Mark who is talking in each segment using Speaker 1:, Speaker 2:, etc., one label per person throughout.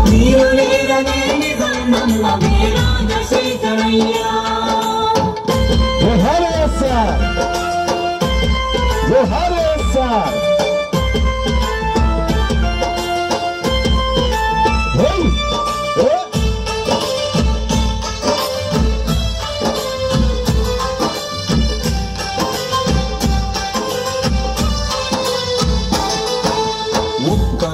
Speaker 1: మీరు లేరనే నిజం నమ్మమే రాజశేఖరయ్యా.
Speaker 2: జోహార్ సార్, జోహార్ సార్.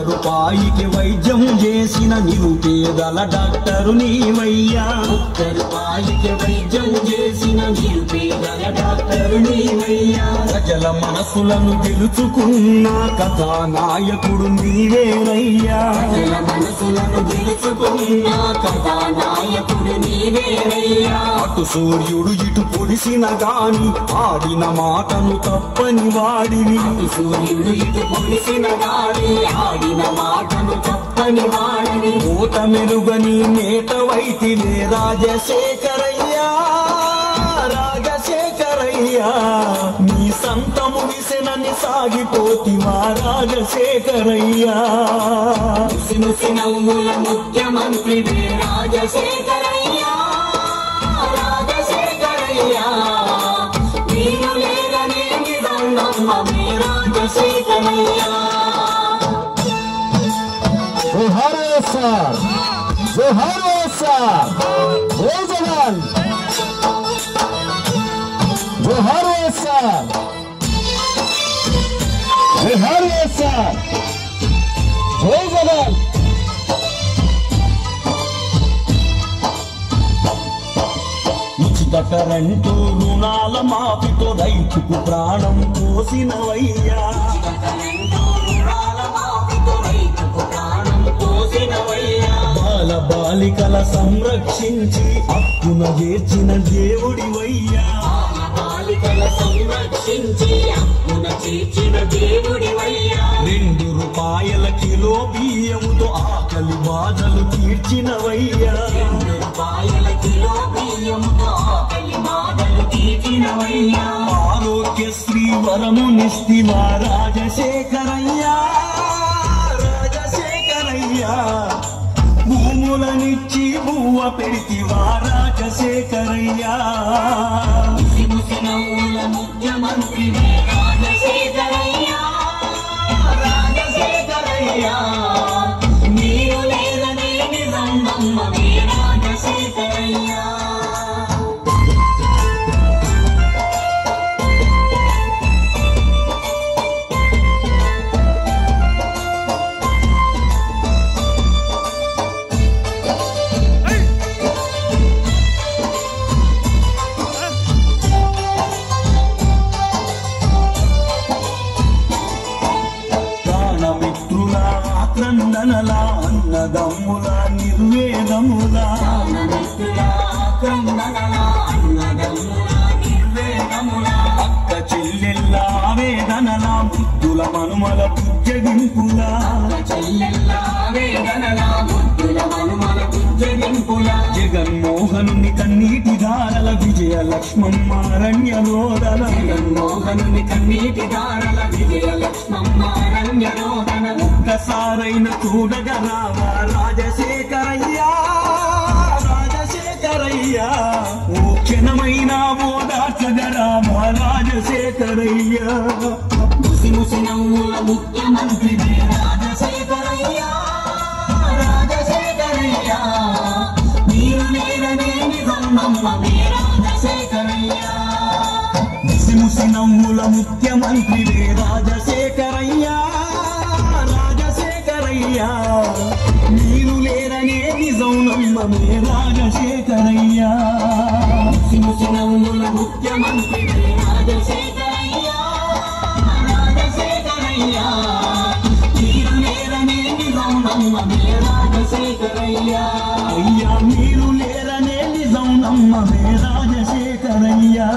Speaker 3: రూపాయికి వైద్యం చేసిన నిరుపేదల డాక్టరు నీవయ్యా.
Speaker 1: ఒక్క రూపాయికి వైద్యం చేసిన నిరుపేదల డాక్టరు నీవయ్యా.
Speaker 3: ప్రజల మనసులను గెలుచుకున్న కథానాయకుడు నీవేనయ్యా.
Speaker 1: ప్రజల మనసులను గెలుచుకున్న కథానాయకుడు నీవేనయ్యా.
Speaker 3: అటు సూర్యుడు ఇటు పొడిసిన గాని ఆడిన మాటను తప్పని వాడివి.
Speaker 1: అటు సూర్యుడు ఇటు పొడిసిన గాని ఆడిన మాటను తప్పని వాడిని.
Speaker 3: మూత మెరుగని నేత వైతిలే రాజశేఖరయ్యా, రాజశేఖరయ్యా. నీ సంతము విసెనని సాగిపోతివా రాజశేఖరయ్యా.
Speaker 1: ముసి నవ్వుల ముఖ్యమంత్రివే రాజశేఖరయ్యా, రాజశేఖరయ్యా. మీరు లేరనే నిజం నమ్మమే రాజశేఖరయ్యా.
Speaker 2: జోహార్ సార్, జోహార్ సార్. జై జవాన్, జోహార్ సార్, జోహార్ సార్. జై జవాన్.
Speaker 3: ఉచిత కరెంటు రుణాల మాఫీతో రైతుకు ప్రాణం పోసినవయ్యా. బాల బాలికల సంరక్షించి హక్కున చేర్చిన దేవుడివయ్యా.
Speaker 1: బాలికల సంరక్షించి హక్కున చేర్చిన దేవుడివయ్యా.
Speaker 3: 2 రూపాయల కిలో బియ్యముతో ఆకలి బాధలు తీర్చినవయ్యా.
Speaker 1: 2 రూపాయల కిలో బియ్యముతో ఆకలి బాధలు తీర్చినవయ్యా.
Speaker 3: ఆరోగ్యశ్రీ వరమునిస్తివా రాజశేఖరయ్యా, రాజశేఖరయ్యా. భూములనిచ్చి బువ్వ పెడితివా రాజశేఖరయ్యా.
Speaker 1: ముసి నవ్వుల ముఖ్యమంత్రివే రాజశేఖరయ్యా, రాజశేఖరయ్యా. మీరు లేరనే నిజం నమ్మమే రాజశేఖరయ్యా.
Speaker 3: ప్రాణమిత్రుల ఆక్రందనల అన్నదమ్ముల నిర్వేదముల అక్క చెల్లెళ్ళ ఆవేదనల బుద్ధుల మనుమల బుజ్జగింపుల జగన్మోహనుని కన్నీటి ధారల విజయ లక్ష్మమ్మ అరణ్య రోదన.
Speaker 1: జగన్మోహనుని కన్నీటి ధారల విజయ లక్ష్మమ్మ అరణ్య రోదన.
Speaker 3: ఒక్కసారైన చూడగరావా రాజశేఖరయ్యా, రాజశేఖరయ్యా. ఓ క్షణమైన ఓదార్చగరావా రాజశేఖరయ్యా.
Speaker 1: ముసి నవ్వుల ముఖ్యమంత్రివే రాజశేఖరయ్యా, రాజశేఖరయ్యా. మీరు లేరనే నిజం నమ్మమే రాజశేఖరయ్యా.
Speaker 3: ముసి నవ్వుల ముఖ్యమంత్రివే రాజశేఖరయ్యా, రాజశేఖరయ్యా. మీరు లేరనే నిజం నమ్మమే రాజశేఖరయ్యా.
Speaker 1: ముసి నవ్వుల ముఖ్యమంత్రివే రాజశేఖరయ్యా, రాజశేఖరయ్యా. మీరు లేరనే నిజం నమ్మమే రాజశేఖరయ్యా.
Speaker 3: అయ్యా మీరు లేరనే నిజం నమ్మమే రాజశేఖరయ్యా.